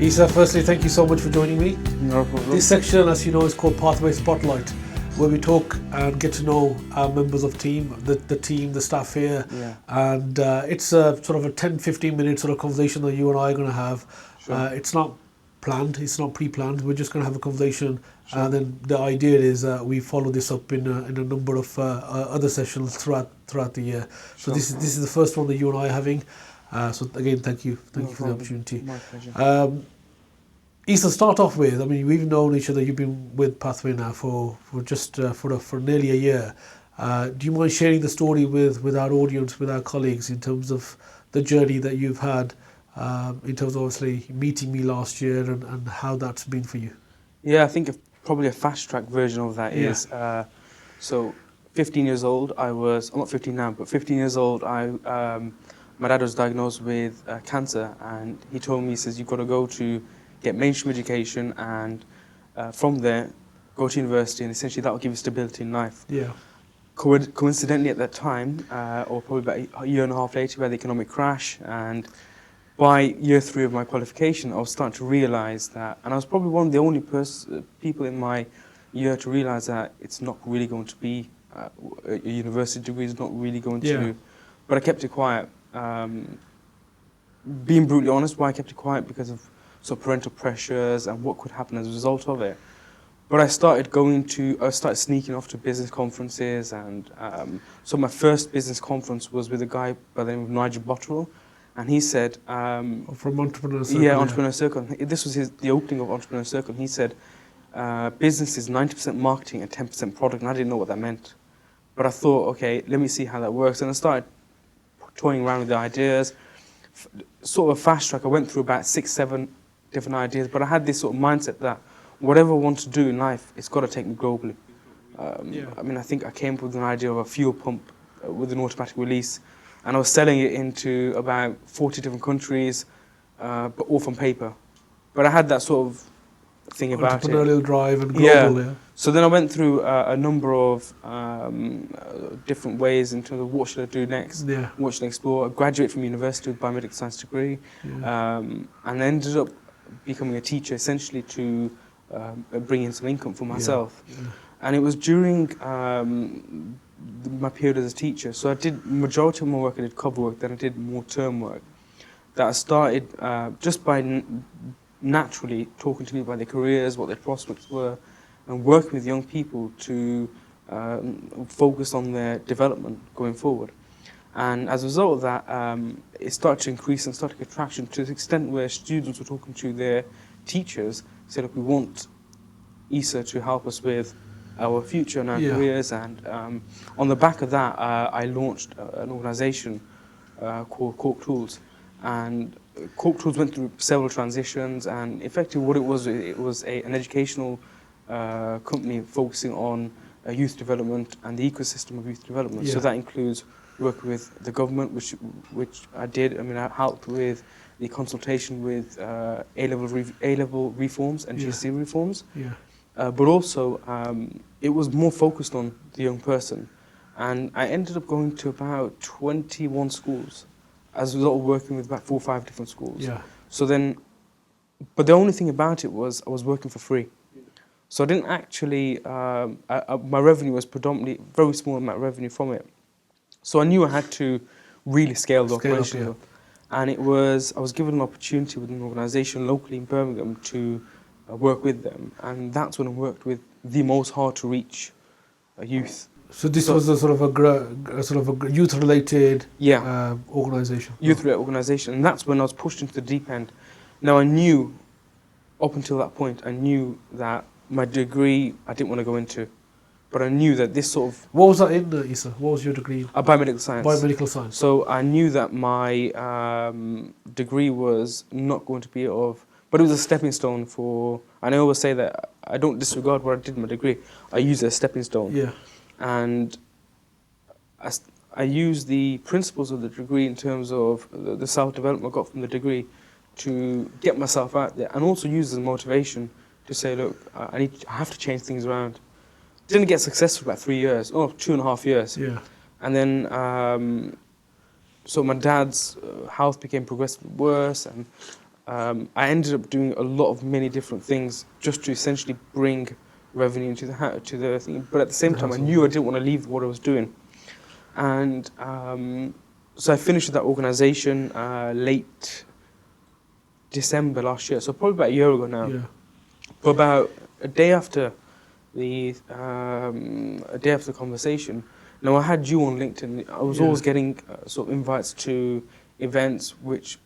Isa, firstly, thank you so much for joining me. No problem. This section, as you know, is called Pathway Spotlight, where we talk and get to know our members of team, the team, the staff here. Yeah. And it's a sort of a 10-15 minute sort of conversation that you and I are going to have. Sure. It's not planned, it's not pre-planned. We're just going to have a conversation. Sure. And then the idea is we follow this up in a number of other sessions throughout the year. So Sure. this is the first one that you and I are having. So again, thank you No for the problem. opportunity. My pleasure. Isa, start off with, I mean, we've known each other, you've been with Pathway now for nearly a year. Do you mind sharing the story with our audience, with our colleagues, in terms of the journey that you've had, in terms of obviously meeting me last year and how that's been for you? Yeah, I think probably a fast-track version of that is, so 15 years old, I'm not 15 now, but 15 years old, my dad was diagnosed with cancer, and he told me, he says, you've got to go to get mainstream education, and from there, go to university, and essentially that will give you stability in life. Yeah. Coincidentally at that time, or probably about a year and a half later, we had the economic crash, and by year 3 of my qualification, I was starting to realise that, and I was probably one of the only people in my year to realise that it's not really going to be, a university degree is not really going to, but I kept it quiet. Being brutally honest, why I kept it quiet? Because of parental pressures and what could happen as a result of it. But I started sneaking off to business conferences, and so my first business conference was with a guy by the name of Nigel Botterill, and he said... from Entrepreneur Circle. Yeah, Entrepreneur Circle. This was the opening of Entrepreneur Circle. He said, business is 90% marketing and 10% product, and I didn't know what that meant. But I thought, okay, let me see how that works. And I started toying around with the ideas. Sort of fast track, I went through about 6-7 different ideas, but I had this sort of mindset that whatever I want to do in life, it's got to take me globally. I mean, I think I came up with an idea of a fuel pump with an automatic release, and I was selling it into about 40 different countries, but all from paper. But I had that sort of thing about it. Entrepreneurial drive and global, yeah. So then I went through a number of different ways in terms of what should I do next, what should I explore. I graduated from university with a biomedical science degree, and ended up becoming a teacher essentially to bring in some income for myself. And it was during my period as a teacher, so I did majority of my work, I did cover work, then I did more term work, that I started just by naturally talking to people about their careers, what their prospects were, and working with young people to focus on their development going forward. And as a result of that, it started to increase and started to get traction to the extent where students were talking to their teachers, said, look, we want Isa to help us with our future and our careers. And on the back of that, I launched an organisation called Cork Tools. And Cork Tools went through several transitions, and effectively what it was an educational company focusing on youth development and the ecosystem of youth development. So that includes work with the government, which I did. I mean, I helped with the consultation with A-level reforms and GCSE reforms. But also, it was more focused on the young person. And I ended up going to about 21 schools as a result of working with about 4 or 5 different schools. So then, but the only thing about it was I was working for free. So I didn't actually, my revenue was predominantly, very small amount of revenue from it. So I knew I had to really scale the operation up. And I was given an opportunity with an organisation locally in Birmingham to work with them. And that's when I worked with the most hard to reach youth. So this was a sort of a youth-related organisation. Youth-related organisation, and that's when I was pushed into the deep end. Now I knew, up until that point, I knew that my degree I didn't want to go into, but I knew that this sort of... What was that in, Isa? What was your degree? Biomedical science. Biomedical science. So I knew that my degree was not going to be but it was a stepping stone for, and I always say that I don't disregard what I did in my degree. I use it as a stepping stone. And I use the principles of the degree in terms of the self-development I got from the degree to get myself out there, and also use as motivation to say, look, I have to change things around. Didn't get successful for about 3 years, 2.5 years. And then, so my dad's health became progressively worse, and I ended up doing a lot of many different things just to essentially bring revenue into the thing. But at the same time, I knew I didn't want to leave what I was doing, and so I finished with that organisation late December last year. So probably about a year ago now. Yeah. But about a day after the conversation. Now I had you on LinkedIn. I was always getting sort of invites to events, which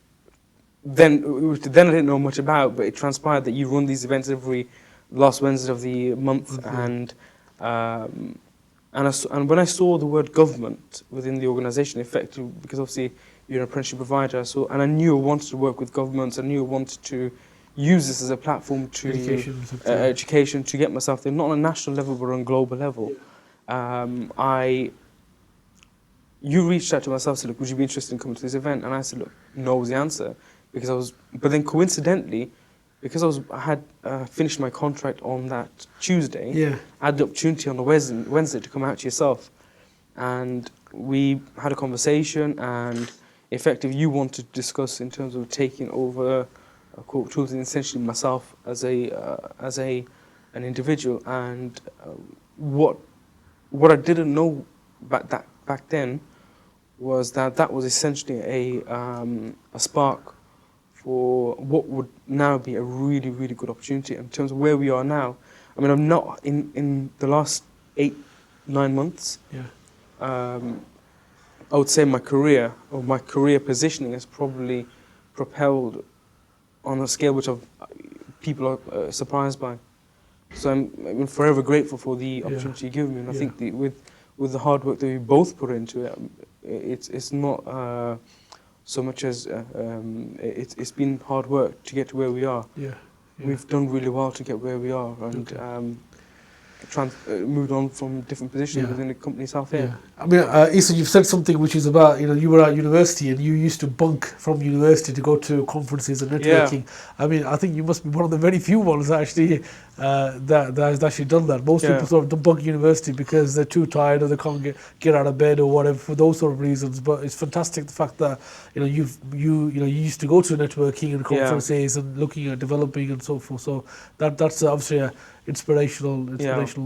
then I didn't know much about, but it transpired that you run these events every last Wednesday of the month, and when I saw the word government within the organisation, effectively, because obviously you're an apprenticeship provider, and I knew I wanted to work with governments. I knew I wanted to use this as a platform to education to get myself there, not on a national level but on a global level. You reached out to myself and said, look, would you be interested in coming to this event? And I said, look, no was the answer, but then coincidentally, because I had finished my contract on that Tuesday, I had the opportunity on the Wednesday to come out to yourself, and we had a conversation, and effectively you wanted to discuss in terms of taking over corporate tools, and essentially myself as an individual, and what I didn't know back then was that was essentially a spark for what would now be a really, really good opportunity in terms of where we are now. I mean, I'm not in the last 8-9 months. I would say my career positioning has probably propelled on a scale which people are surprised by. So I'm forever grateful for the opportunity you give me, and I think with the hard work that we both put into it, it's not so much as it's been hard work to get to where we are. We've done really well to get where we are, and moved on from different positions within the company itself here. I mean, Isa, you've said something which is about, you were at university and you used to bunk from university to go to conferences and networking. I mean, I think you must be one of the very few ones actually that has actually done that. Most people sort of bunk university because they're too tired or they can't get out of bed or whatever for those sort of reasons. But it's fantastic the fact that you used to go to networking and conferences and looking at developing and so forth. So that's obviously a inspirational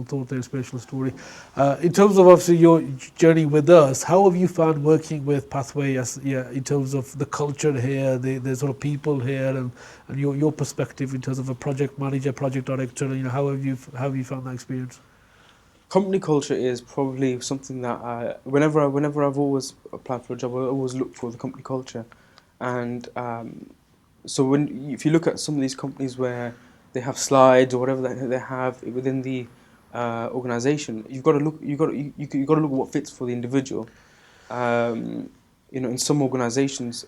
thought, inspirational story. In terms of obviously your journey with us, how have you found working with Pathway in terms of the culture here, the sort of people here, and your perspective in terms of a project manager, project director? How have you found that experience? Company culture is probably something that whenever I've always applied for a job, I always look for the company culture, and so if you look at some of these companies where they have slides or whatever they have within the organisation, you've got to look at what fits for the individual. In some organisations,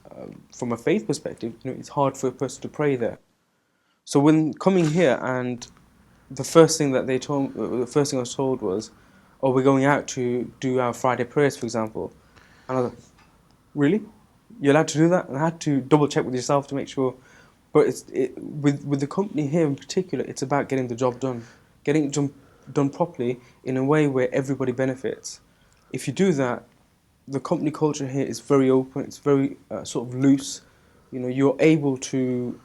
from a faith perspective, it's hard for a person to pray there. So when coming here, and the first thing I was told was, "Oh, we're going out to do our Friday prayers, for example," and I was like, "Really? You're allowed to do that?" And I had to double check with yourself to make sure. But with the company here in particular, it's about getting the job done, getting it done properly in a way where everybody benefits. If you do that, the company culture here is very open. It's very sort of loose. You're able to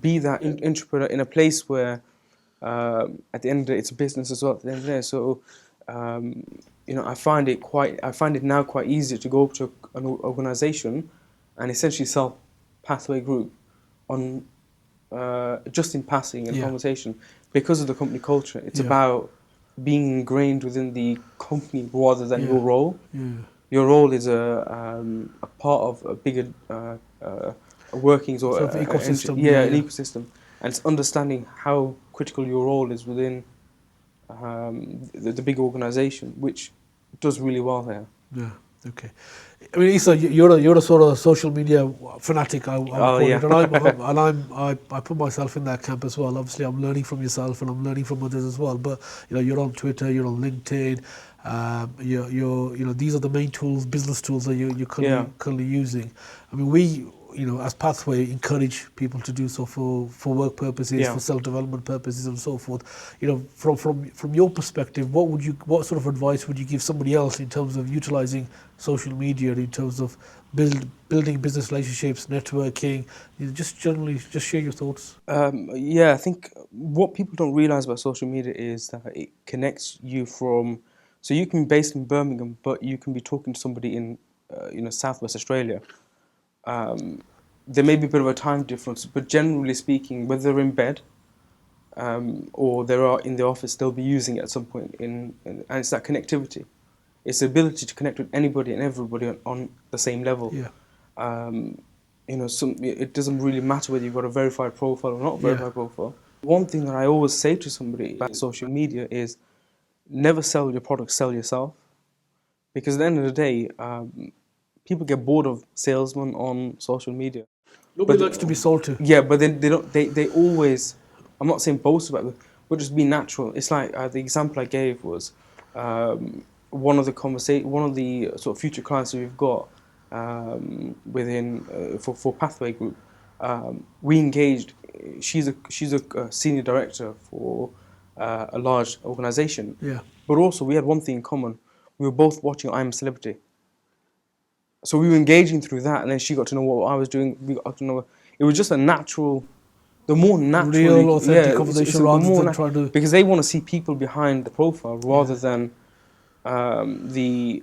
be that entrepreneur in a place where, at the end of the day, it's a business as well. At the end of the day, so I find it now quite easy to go up to an organisation and essentially sell Pathway Group on just in passing in conversation, because of the company culture. It's about being ingrained within the company rather than your role. Your role is a part of a bigger workings or sort of ecosystem. An ecosystem, and it's understanding how critical your role is within the big organisation, which does really well there. Yeah. Okay. I mean, Isa, you're a sort of social media fanatic, I would call it, and I put myself in that camp as well. Obviously, I'm learning from yourself and I'm learning from others as well. But you're on Twitter, you're on LinkedIn. These are the main tools, business tools that you're currently using. I mean, as Pathway, encourage people to do so for work purposes, Yeah. for self-development purposes, and so forth. From your perspective, what sort of advice would you give somebody else in terms of utilizing social media, in terms of building business relationships, networking? Just generally, just share your thoughts. Yeah, I think what people don't realize about social media is that it connects you from. So you can be based in Birmingham, but you can be talking to somebody in, Southwest Australia. There may be a bit of a time difference, but generally speaking, whether they're in bed or they are in the office, they'll be using it at some point. And it's that connectivity. It's the ability to connect with anybody and everybody on the same level. Yeah. It doesn't really matter whether you've got a verified profile or not Yeah. verified profile. One thing that I always say to somebody about social media is never sell your product, sell yourself. Because at the end of the day, people get bored of salesmen on social media. Nobody But likes to be sold to. yeah, but then they don't. They always. I'm not saying boast about it, but just be natural. It's like the example I gave was one of the sort of future clients that we've got within for Pathway Group. We engaged. She's a senior director for a large organisation. Yeah. But also we had one thing in common. We were both watching I'm a Celebrity. So we were engaging through that, and then she got to know what I was doing. We got to know. It was just a natural. The more natural, Real, authentic conversation rather than trying to. Because they want to see people behind the profile rather than the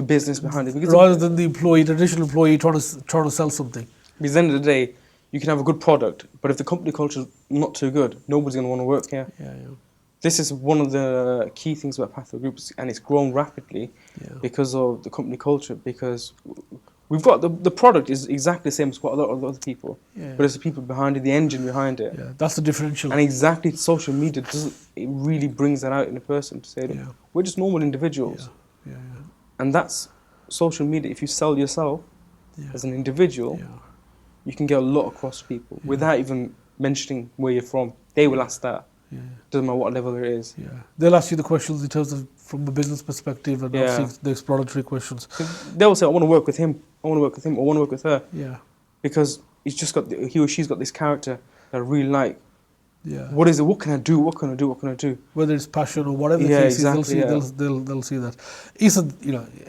business behind it. Because Rather than the traditional employee trying to sell something. Because at the end of the day, you can have a good product, but if the company culture is not too good, nobody's going to want to work here. Yeah. This is one of the key things about Pathway Group, and it's grown rapidly because of the company culture. Because we've got the product is exactly the same as what a lot of other people, but it's the people behind it, the engine behind it. Yeah, that's the differential. And exactly, social media it really brings that out in a person to say, look, we're just normal individuals. Yeah. And that's social media. If you sell yourself as an individual, you can get a lot across to people without even mentioning where you're from. They will ask that. Yeah. Doesn't matter what level it is. Yeah. They'll ask you the questions in terms of from a business perspective and obviously the exploratory questions. They'll say, I want to work with him, I want to work with him, or I want to work with her. Yeah. Because he or she's got this character that I really like. Yeah. What is it? What can I do? What can I do? What can I do? Whether it's passion or whatever the case is, they'll see that. Isa,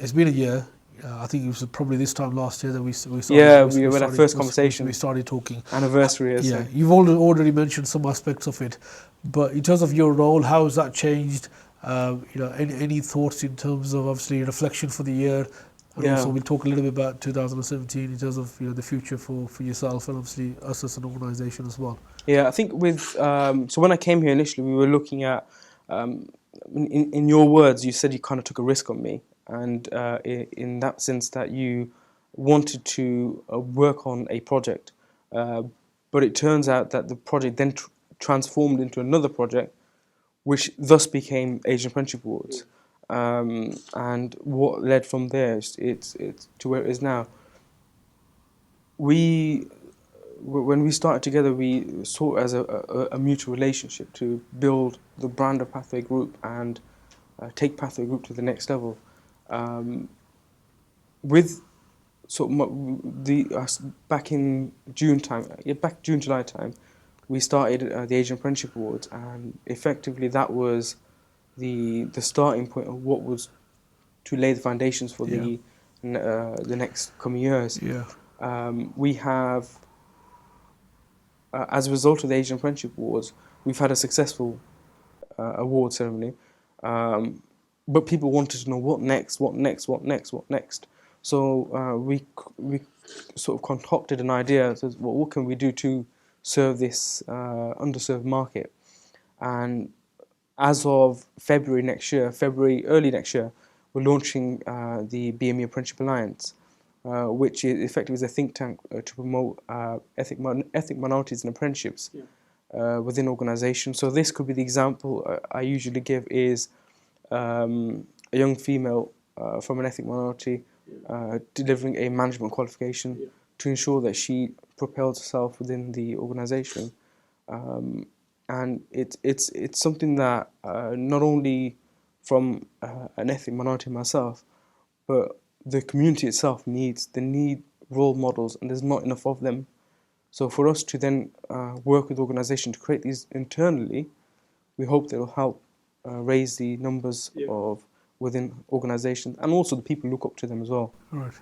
it's been a year. I think it was probably this time last year that we started. Yeah, we had our first conversation. We started talking. Anniversary, is yeah. You've already mentioned some aspects of it, but in terms of your role, how has that changed? Any thoughts in terms of obviously reflection for the year? And also we'll talk a little bit about 2017 in terms of the future for yourself and obviously us as an organisation as well. Yeah, I think with so when I came here initially, we were looking at in your words, you said you kind of took a risk on me, and in that sense that you wanted to work on a project, but it turns out that the project then transformed into another project, which thus became Asian Apprenticeship Awards. And what led from there, it's to where it is now. When we started together, we saw it as a mutual relationship to build the brand of Pathway Group and take Pathway Group to the next level. Back in June, July time, we started the Asian Apprenticeship Awards, and effectively that was the starting point of what was to lay the foundations for the next coming years. Yeah. We have, as a result of the Asian Apprenticeship Awards, we've had a successful award ceremony, but people wanted to know what next. So we sort of concocted an idea as well, what can we do to serve this underserved market? And as of February early next year, we're launching the BME Apprenticeship Alliance, which is effectively a think tank to promote ethnic minorities and apprenticeships within organisations. So this could be the example I usually give is a young female from an ethnic minority delivering a management qualification to ensure that she propels herself within the organisation. And it's something that not only from an ethnic minority myself, but the community itself needs. They need role models, and there's not enough of them. So for us to then work with organisations to create these internally, we hope they will help raise the numbers of within organisations, and also the people look up to them as well. Right.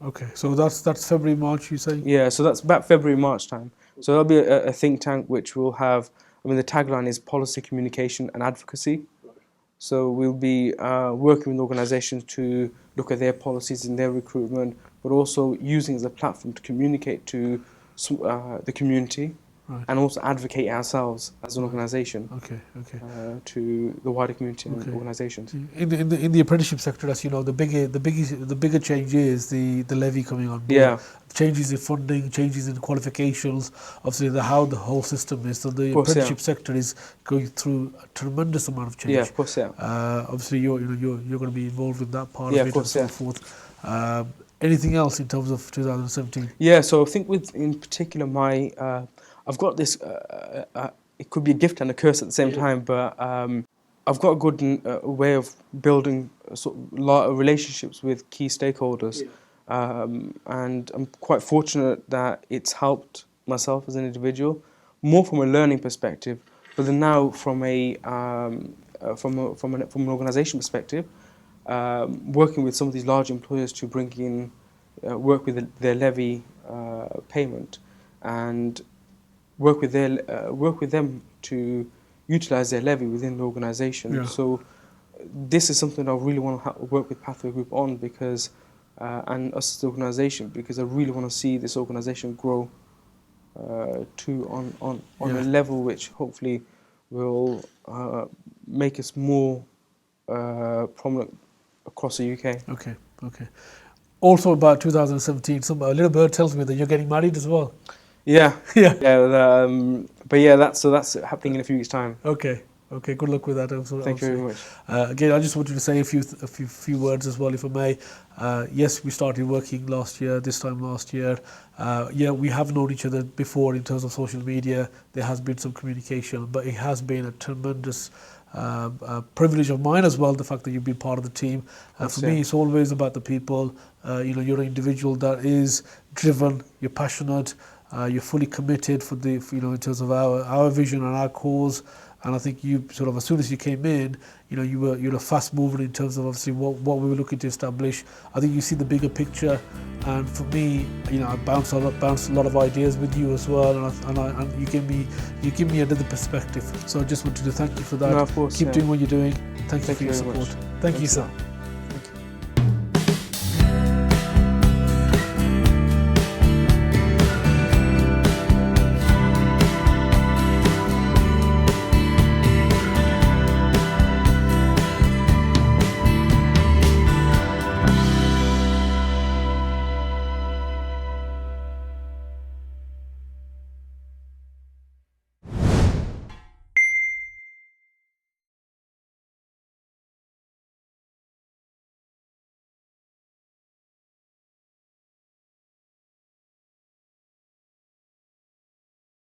Okay. So that's February, March, you say? Yeah. So that's about February, March time. So there'll be a think tank which will have. I mean, the tagline is policy, communication, and advocacy. So we'll be working with organisations to look at their policies in their recruitment, but also using it as a platform to communicate to the community, right, and also advocate ourselves as an organisation. Okay. To the wider community and organisations. In the apprenticeship sector, as you know, the bigger change is the levy coming on board. Yeah. Changes in funding, changes in qualifications, obviously how the whole system is. So the apprenticeship sector is going through a tremendous amount of change. Yeah, of course, yeah. Obviously, you're going to be involved with that part of it, course, and so forth. Anything else in terms of 2017? Yeah, so I think with in particular my I've got this. It could be a gift and a curse at the same time, but I've got a good way of building sort of relationships with key stakeholders. And I'm quite fortunate that it's helped myself as an individual, more from a learning perspective, but then now from an organisation perspective, working with some of these large employers to bring in work with their levy payment, and work with them to utilise their levy within the organisation. Yeah. So this is something I really want to work with Pathway Group on, because and us as the organisation, because I really want to see this organisation grow on a level which hopefully will make us more prominent across the UK. Okay. Also about 2017, a little bird tells me that you're getting married as well. Yeah. But yeah, that's happening in a few weeks' time. Okay. Good luck with that. Thank you very much. Again, I just wanted to say a few words as well, if I may. Yes, we started working this time last year. We have known each other before in terms of social media. There has been some communication, but it has been a tremendous privilege of mine as well, the fact that you've been part of the team. For me, it's always about the people. You're an individual that is driven, you're passionate, you're fully committed in terms of our vision and our cause. And I think you sort of, as soon as you came in, you're a fast mover in terms of obviously what we were looking to establish. I think you see the bigger picture, and for me, I bounced a lot of ideas with you as well, and you give me another perspective. So I just wanted to thank you for that. No, of course, Keep doing what you're doing. Thank you for your very support. much. Thank you, sir.